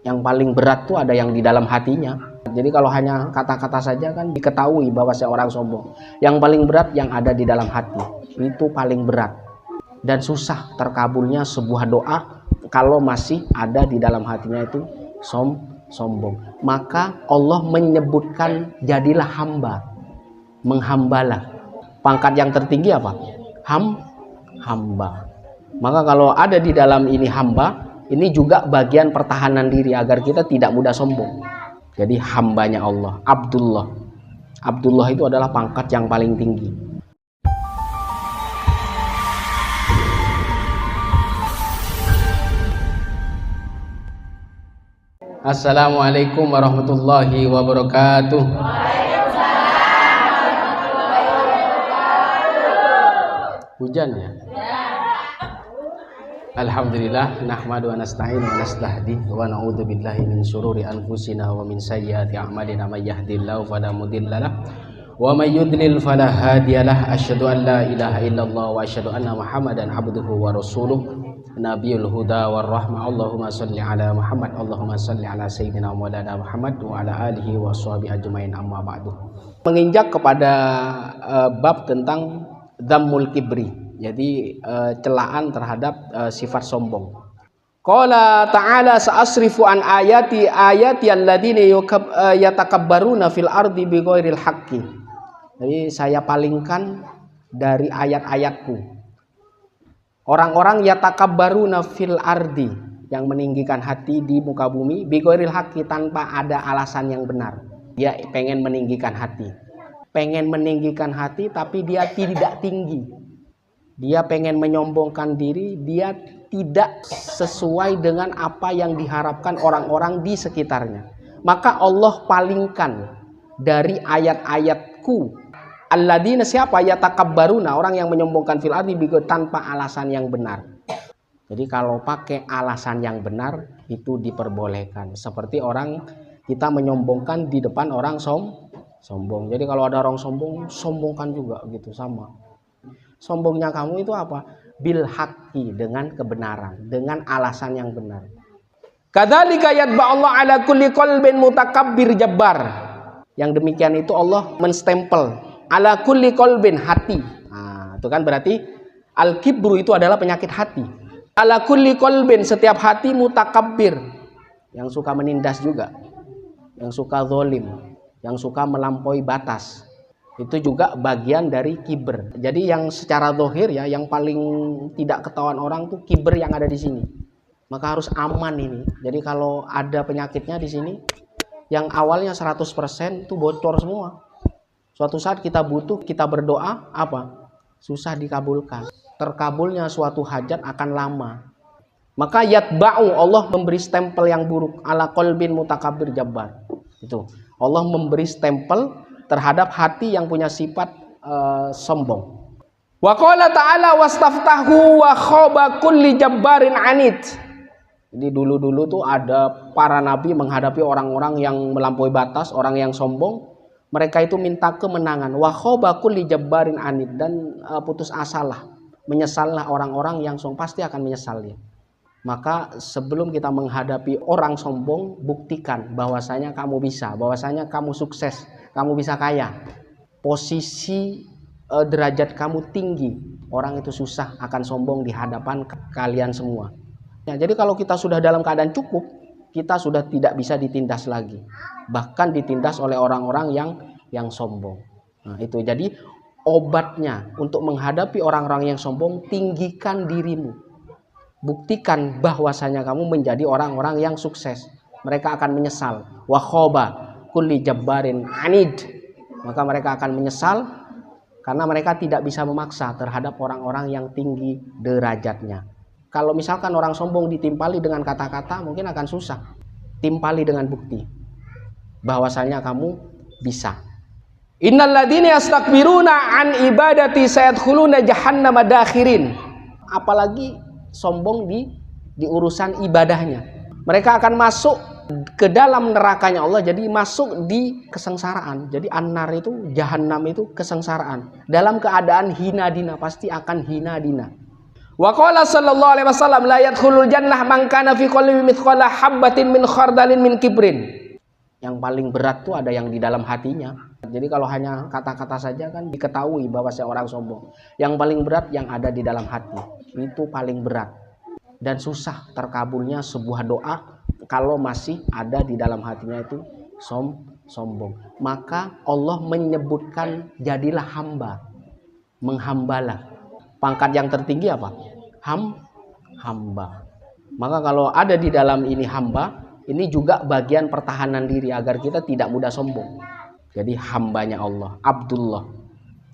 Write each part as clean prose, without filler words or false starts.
Yang paling berat tuh ada yang di dalam hatinya. Jadi kalau hanya kata-kata saja kan diketahui bahwa seorang sombong. Yang paling berat yang ada di dalam hati. Itu paling berat. Dan susah terkabulnya sebuah doa kalau masih ada di dalam hatinya itu sombong. Maka Allah menyebutkan jadilah hamba. Menghambalah. Pangkat yang tertinggi apa? Hamba. Maka kalau ada di dalam ini hamba, ini juga bagian pertahanan diri agar kita tidak mudah sombong. Jadi hambanya Allah, Abdullah. Abdullah itu adalah pangkat yang paling tinggi. Assalamualaikum warahmatullahi wabarakatuh. Hujan ya? Alhamdulillah, nahmadu wa nasta'inu wa nastahdi wa na'udzu billahi min syururi anfusina wa min sayyiati a'malina may yahdihillahu fala mudilla lahu wa may yudlil fala hadiyalah. Asyhadu an la ilaha illallah wa asyhadu anna Muhammadan abduhu wa rasuluh nabiyul huda war rahmah. Allahumma shalli ala Muhammad, Allahumma shalli ala sayyidina Maulana Muhammad wa ala alihi wa sahbihi ajmain, amma ba'du. Menginjak kepada bab tentang dhammul kibri. Jadi celaan terhadap sifat sombong. Qala ta'ala sa'asrifu an ayati alladziina yatakabbaruna fil ardi bighairil haqqi. Jadi saya palingkan dari ayat-ayatku. Orang-orang yatakabbaruna fil ardi, yang meninggikan hati di muka bumi bighairil haqqi, tanpa ada alasan yang benar. Dia pengen meninggikan hati. Pengen meninggikan hati tapi dia tidak tinggi. Dia pengen menyombongkan diri, dia tidak sesuai dengan apa yang diharapkan orang-orang di sekitarnya. Maka Allah palingkan dari ayat-ayatku. Alladzina, siapa? Yatakabbaruna, orang yang menyombongkan fil ardi tanpa alasan yang benar. Jadi kalau pakai alasan yang benar itu diperbolehkan. Seperti orang kita menyombongkan di depan orang sombong. Jadi kalau ada orang sombong, sombongkan juga gitu, sama. Sombongnya kamu itu apa? Bil haqqi, dengan kebenaran, dengan alasan yang benar. Kadzalika yatba'allahu ala kulli qalbin mutakabbir jabbar. Yang demikian itu Allah menstempel ala kulli qalbin, hati. Nah, itu kan berarti al-kibru itu adalah penyakit hati. Ala kulli qalbin, setiap hati mutakabbir, yang suka menindas juga, yang suka zalim, yang suka melampaui batas. Itu juga bagian dari kiber. Jadi yang secara zahir ya, yang paling tidak ketahuan orang tuh kiber yang ada di sini. Maka harus aman ini. Jadi kalau ada penyakitnya di sini, yang awalnya 100% itu bocor semua. Suatu saat kita butuh, kita berdoa, apa? Susah dikabulkan. Terkabulnya suatu hajat akan lama. Maka yatba'u, Allah memberi stempel yang buruk ala qalbin mutakabbir jabbar. Itu. Allah memberi stempel terhadap hati yang punya sifat sombong. Wa qala ta'ala wastaftahu wa khaba kulli jabbarin anid. Jadi dulu-dulu tuh ada para nabi menghadapi orang-orang yang melampaui batas, orang yang sombong. Mereka itu minta kemenangan. Wa khaba kulli jabbarin anid, dan putus asalah, menyesallah orang-orang yang sombong, pasti akan menyesal dia. Maka sebelum kita menghadapi orang sombong, buktikan bahwasanya kamu bisa, bahwasanya kamu sukses, kamu bisa kaya, posisi derajat kamu tinggi. Orang itu susah akan sombong di hadapan kalian semua. Ya, jadi kalau kita sudah dalam keadaan cukup, kita sudah tidak bisa ditindas lagi, bahkan ditindas oleh orang-orang yang sombong. Nah, itu jadi obatnya untuk menghadapi orang-orang yang sombong, tinggikan dirimu. Buktikan bahwasanya kamu menjadi orang-orang yang sukses. Mereka akan menyesal. Wa khaba kulli jabbarin anid. Maka mereka akan menyesal karena mereka tidak bisa memaksa terhadap orang-orang yang tinggi derajatnya. Kalau misalkan orang sombong ditimpali dengan kata-kata, mungkin akan susah. Timpali dengan bukti bahwasanya kamu bisa. Innal ladzina yastakbiruna an ibadati sayadkhuluna jahannama dakhirin. Apalagi sombong di urusan ibadahnya, mereka akan masuk ke dalam nerakanya Allah, jadi masuk di kesengsaraan. Jadi an-nar itu, jahannam itu kesengsaraan, dalam keadaan hina dina, pasti akan hina dina. Wa qala sallallahu alaihi wasallam la yadkhulul jannah man kana fi qalbi mithqala habatin min khardalin min kibrin. Yang paling berat tuh ada yang di dalam hatinya. Jadi kalau hanya kata-kata saja kan diketahui bahwa seorang sombong. Yang paling berat yang ada di dalam hati. Itu paling berat. Dan susah terkabulnya sebuah doa kalau masih ada di dalam hatinya itu sombong. Maka Allah menyebutkan jadilah hamba. Menghambalah. Pangkat yang tertinggi apa? Hamba. Maka kalau ada di dalam ini hamba, ini juga bagian pertahanan diri agar kita tidak mudah sombong. Jadi hambanya Allah, Abdullah.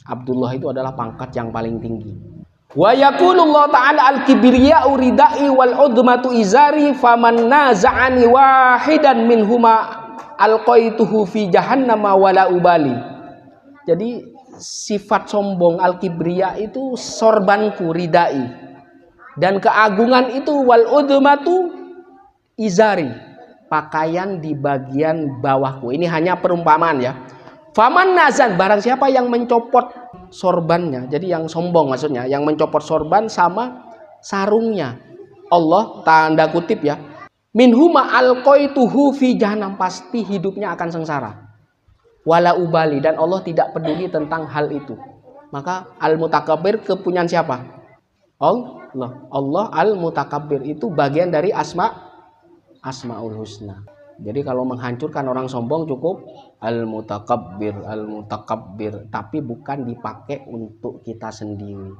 Abdullah itu adalah pangkat yang paling tinggi. Wa yaqulullahu ta'ala al-kibriya'u ridai wal udmatu izari faman naza'ani wahidan minhuma alqaituhu fi jahannama wala ubali. Jadi sifat sombong al-kibriya itu sorbanku, ridai, dan keagungan itu wal udmatu izari, pakaian di bagian bawahku. Ini hanya perumpamaan ya. Faman nazan, barang siapa yang mencopot sorbannya, jadi yang sombong maksudnya, yang mencopot sorban sama sarungnya, Allah tanda kutip ya, minhuma alqaituhu fi jahannam, pasti hidupnya akan sengsara. Wala ubali, dan Allah tidak peduli tentang hal itu. Maka al-mutakabbir kepunyaan siapa? Allah. Allah al-mutakabbir itu bagian dari asmaul husna. Jadi kalau menghancurkan orang sombong cukup al-mutakabbir, tapi bukan dipakai untuk kita sendiri.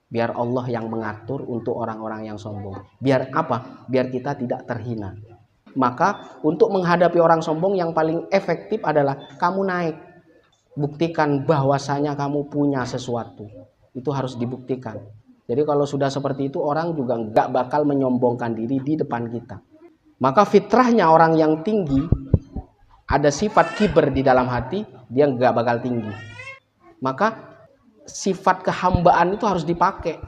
Biar Allah yang mengatur untuk orang-orang yang sombong. Biar apa? Biar kita tidak terhina. Maka untuk menghadapi orang sombong yang paling efektif adalah kamu naik. Buktikan bahwasanya kamu punya sesuatu. Itu harus dibuktikan. Jadi kalau sudah seperti itu, orang juga nggak bakal menyombongkan diri di depan kita. Maka fitrahnya orang yang tinggi, ada sifat kiber di dalam hati, dia nggak bakal tinggi. Maka sifat kehambaan itu harus dipakai.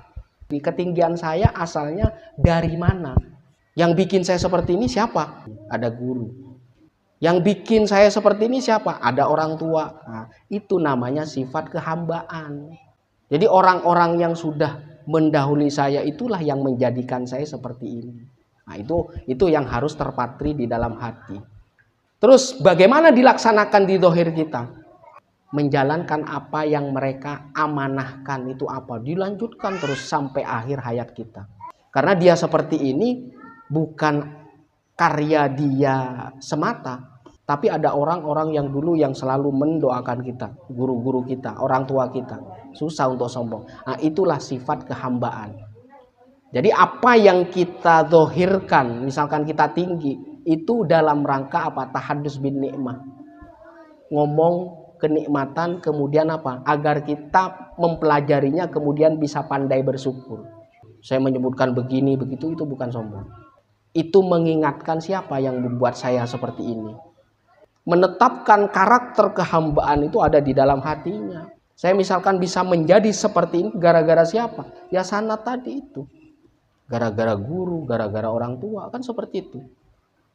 Di ketinggian saya asalnya dari mana? Yang bikin saya seperti ini siapa? Ada guru. Yang bikin saya seperti ini siapa? Ada orang tua. Nah, itu namanya sifat kehambaan. Jadi orang-orang yang sudah mendahului saya itulah yang menjadikan saya seperti ini. Nah, itu yang harus terpatri di dalam hati. Terus bagaimana dilaksanakan di zahir kita? Menjalankan apa yang mereka amanahkan itu apa? Dilanjutkan terus sampai akhir hayat kita. Karena dia seperti ini bukan karya dia semata, tapi ada orang-orang yang dulu yang selalu mendoakan kita, guru-guru kita, orang tua kita. Susah untuk sombong. Nah, itulah sifat kehambaan. Jadi apa yang kita zahirkan, misalkan kita tinggi, itu dalam rangka apa? Tahadus bin nikmah. Ngomong kenikmatan, kemudian apa? Agar kita mempelajarinya, kemudian bisa pandai bersyukur. Saya menyebutkan begini, begitu, itu bukan sombong. Itu mengingatkan siapa yang membuat saya seperti ini. Menetapkan karakter kehambaan itu ada di dalam hatinya. Saya misalkan bisa menjadi seperti ini gara-gara siapa? Ya sanad tadi itu. Gara-gara guru, gara-gara orang tua, kan seperti itu.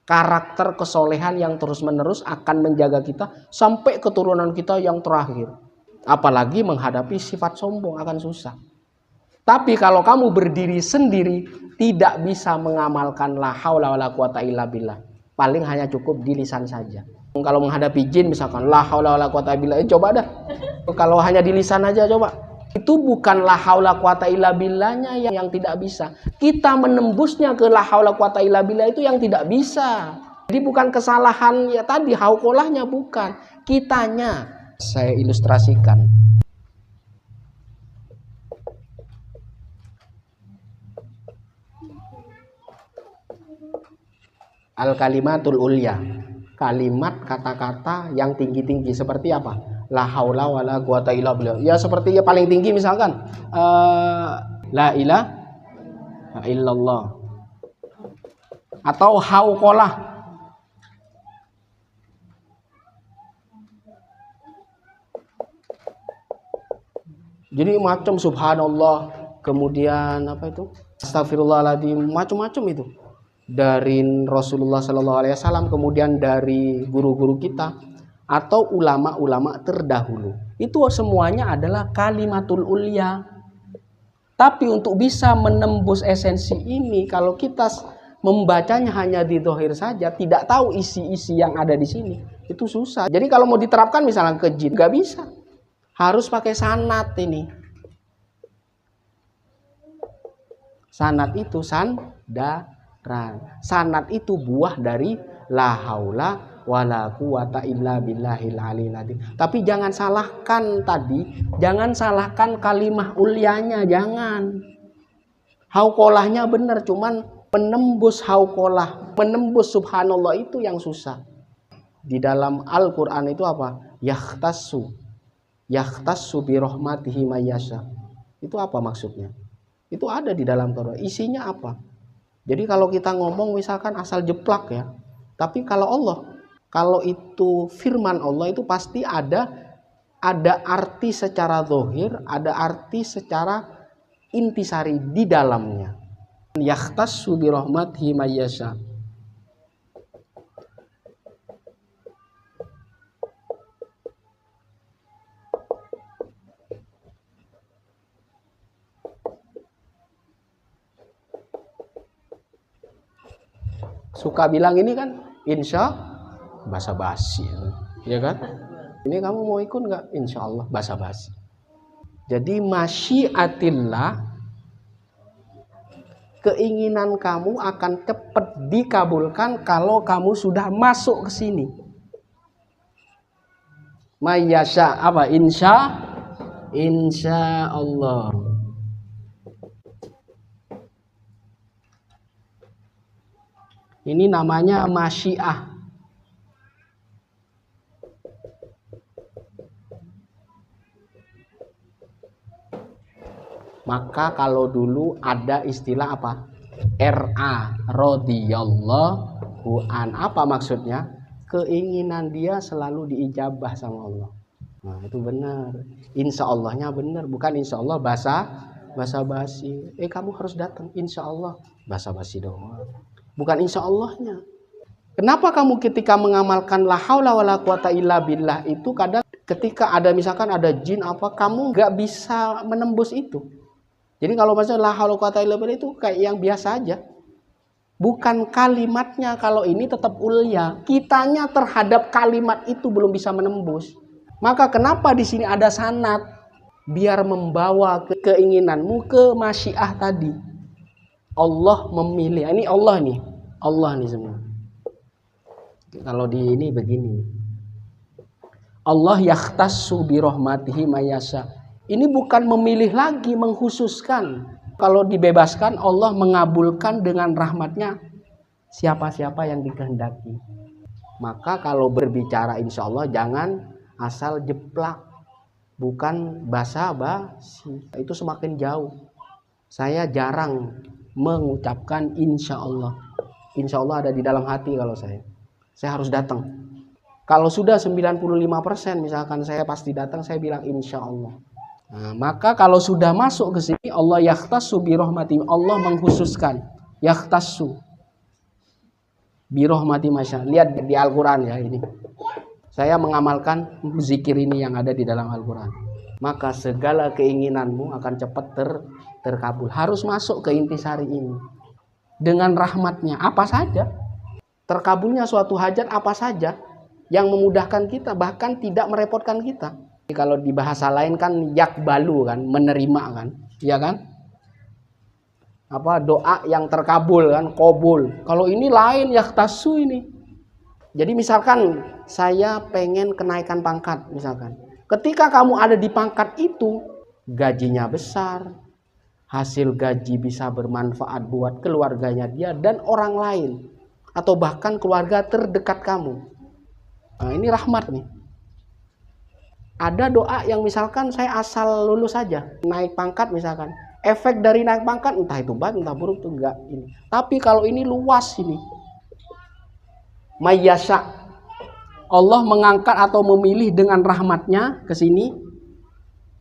Karakter kesolehan yang terus-menerus akan menjaga kita sampai keturunan kita yang terakhir. Apalagi menghadapi sifat sombong akan susah. Tapi kalau kamu berdiri sendiri, tidak bisa mengamalkan la haula wala quwata illa billah. Paling hanya cukup di lisan saja. Kalau menghadapi jin misalkan la haula wala quwata illa billah, coba dah. Kalau hanya di lisan aja coba. Itu bukan la haula quwata illa billahnya yang tidak bisa. Kita menembusnya ke la haula quwata illa billah itu yang tidak bisa. Jadi bukan kesalahan ya tadi hauqolahnya, bukan. Kitanya. Saya ilustrasikan. Al-kalimatul ulya, kalimat kata-kata yang tinggi-tinggi seperti apa? La haula wala quwata illa billah. Ya seperti ya paling tinggi misalkan la ilaha illallah atau hauqalah. Jadi macam subhanallah, kemudian apa itu? Astagfirullahaladzim, macam-macam itu. Dari Rasulullah Sallallahu Alaihi Wasallam, kemudian dari guru-guru kita atau ulama-ulama terdahulu, itu semuanya adalah kalimatul ulya. Tapi untuk bisa menembus esensi ini, kalau kita membacanya hanya di dohir saja, tidak tahu isi-isi yang ada di sini, itu susah. Jadi kalau mau diterapkan misalnya ke jin, nggak bisa. Harus pakai sanad ini. Sanad itu sandaran. Sanad itu buah dari la haula wala quwata illa billahil aliyil azim. Tapi jangan salahkan tadi, jangan salahkan kalimah ulyanya, jangan. Hauqolahnya benar, cuman menembus hauqolah, menembus subhanallah itu yang susah. Di dalam Al-Qur'an itu apa? Yahtassu bi rahmatihi mayyasha. Itu apa maksudnya? Itu ada di dalam Quran. Isinya apa? Jadi kalau kita ngomong misalkan asal jeplak ya. Tapi kalau Allah, kalau itu firman Allah itu pasti ada arti secara zahir, ada arti secara intisari di dalamnya. Yahtassu bi rahmatihi mayyasha. Suka bilang ini kan insya basa-basi, ya kan? Ini kamu mau ikut nggak? Insya Allah basa-basi. Jadi masyiatillah, keinginan kamu akan cepat dikabulkan kalau kamu sudah masuk ke sini. Mayyasha apa? Insya Allah. Ini namanya masyiah. Maka kalau dulu ada istilah apa? RA radhiyallahu an. Apa maksudnya? Keinginan dia selalu diijabah sama Allah. Nah, itu benar. Insya Allahnya benar, bukan insya Allah basa-basi. Kamu harus datang, insya Allah basa-basi doang. Bukan insya Allahnya. Kenapa kamu ketika mengamalkan la haula wala quwata illa billah itu kadang ketika ada misalkan ada jin apa, kamu nggak bisa menembus itu. Jadi kalau bahasa la haula wala quwata illa billah itu kayak yang biasa aja. Bukan kalimatnya, kalau ini tetap ulya. Kitanya terhadap kalimat itu belum bisa menembus. Maka kenapa di sini ada sanad? Biar membawa keinginanmu ke masyiah tadi. Allah memilih, ini Allah nih semua. Kalau di ini begini, Allah yahtassu bi rahmatihi mayyasha. Ini bukan memilih lagi, mengkhususkan. Kalau dibebaskan, Allah mengabulkan dengan rahmatnya siapa-siapa yang dikehendaki. Maka kalau berbicara insya Allah jangan asal jeplak, bukan basa-basi. Itu semakin jauh. Saya jarang mengucapkan insya Allah. Insya Allah ada di dalam hati kalau saya harus datang. Kalau sudah 95% misalkan saya pasti datang, saya bilang insya Allah. Nah, maka kalau sudah masuk ke sini, Allah yahtassu bi rahmati, Allah mengkhususkan yahtassu bi rahmati masya. Lihat di Al-Quran ya ini. Saya mengamalkan zikir ini yang ada di dalam Al-Quran. Maka segala keinginanmu akan cepat terkabul. Harus masuk ke intisari ini. Dengan rahmatnya apa saja. Terkabulnya suatu hajat apa saja yang memudahkan kita, bahkan tidak merepotkan kita. Kalau di bahasa lain kan yakbalu kan, menerima kan, ya kan? Apa doa yang terkabul kan, qabul. Kalau ini lain, yahtassu ini. Jadi misalkan saya pengen kenaikan pangkat misalkan. Ketika kamu ada di pangkat itu, gajinya besar, hasil gaji bisa bermanfaat buat keluarganya dia dan orang lain, atau bahkan keluarga terdekat kamu. Nah, ini rahmat nih. Ada doa yang misalkan saya asal lulus saja, naik pangkat misalkan. Efek dari naik pangkat entah itu baik entah buruk itu enggak ini. Tapi kalau ini luas ini. Mayyasha. Allah mengangkat atau memilih dengan rahmatnya ke sini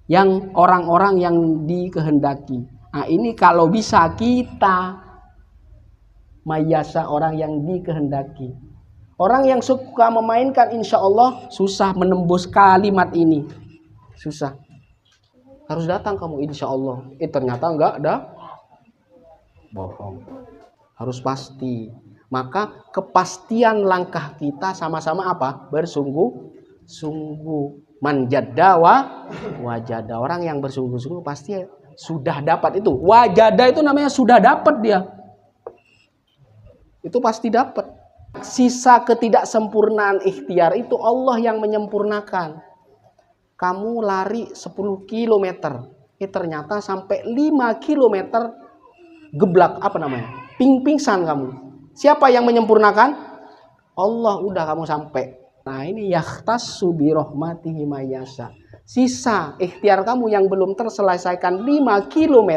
yang orang-orang yang dikehendaki. Nah, ini kalau bisa kita mayyasha, orang yang dikehendaki. Orang yang suka memainkan insya Allah susah menembus kalimat ini. Susah. Harus datang kamu insya Allah. Ternyata enggak ada, bohong. Harus pasti. Maka kepastian langkah kita sama-sama apa? Bersungguh-sungguh. Manjadda wajada. Orang yang bersungguh-sungguh pasti sudah dapat itu. Wajada itu namanya sudah dapat dia. Itu pasti dapat. Sisa ketidaksempurnaan ikhtiar itu Allah yang menyempurnakan. Kamu lari 10 km. Ternyata sampai 5 km geblak, apa namanya? Pingsan kamu. Siapa yang menyempurnakan? Allah, udah kamu sampai. Nah, ini yahtassu bi rahmatihi mayyasha. Sisa ikhtiar kamu yang belum terselesaikan 5 km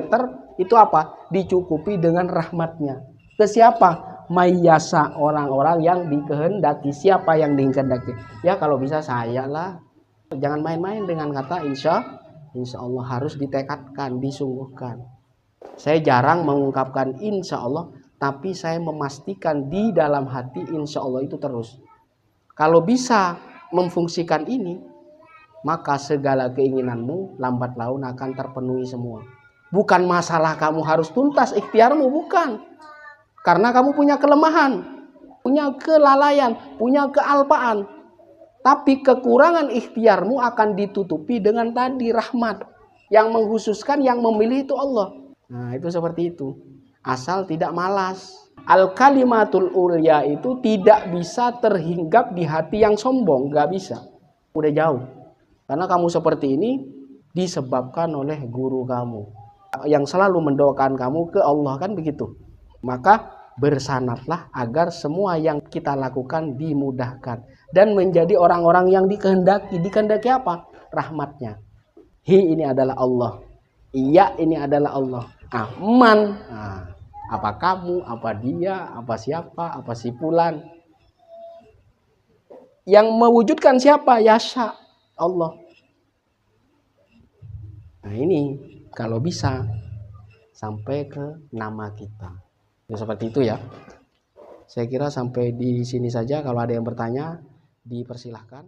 itu apa? Dicukupi dengan rahmatnya. Ke siapa? Mayyasha, orang-orang yang dikehendaki. Siapa yang dikehendaki? Ya kalau bisa saya lah. Jangan main-main dengan kata insya Allah, harus ditekadkan, disungguhkan. Saya jarang mengungkapkan insya Allah, tapi saya memastikan di dalam hati insya Allah itu terus. Kalau bisa memfungsikan ini, maka segala keinginanmu lambat laun akan terpenuhi semua. Bukan masalah kamu harus tuntas ikhtiarmu, bukan. Karena kamu punya kelemahan, punya kelalaian, punya kealpaan. Tapi kekurangan ikhtiarmu akan ditutupi dengan tadi rahmat. Yang mengkhususkan, yang memilih itu Allah. Nah itu seperti itu. Asal tidak malas. Al-kalimatul ulya itu tidak bisa terhinggap di hati yang sombong. Gak bisa. Udah jauh. Karena kamu seperti ini disebabkan oleh guru kamu. Yang selalu mendoakan kamu ke Allah, kan begitu. Maka bersanatlah agar semua yang kita lakukan dimudahkan. Dan menjadi orang-orang yang dikehendaki. Dikehendaki apa? Rahmatnya. Hi ini adalah Allah. Iya ini adalah Allah. Man. Nah, apa kamu, apa dia, apa siapa, apa si fulan. Yang mewujudkan siapa? Yasha. Allah. Nah ini kalau bisa sampai ke nama kita. Ya, seperti itu ya. Saya kira sampai di sini saja. Kalau ada yang bertanya, dipersilahkan.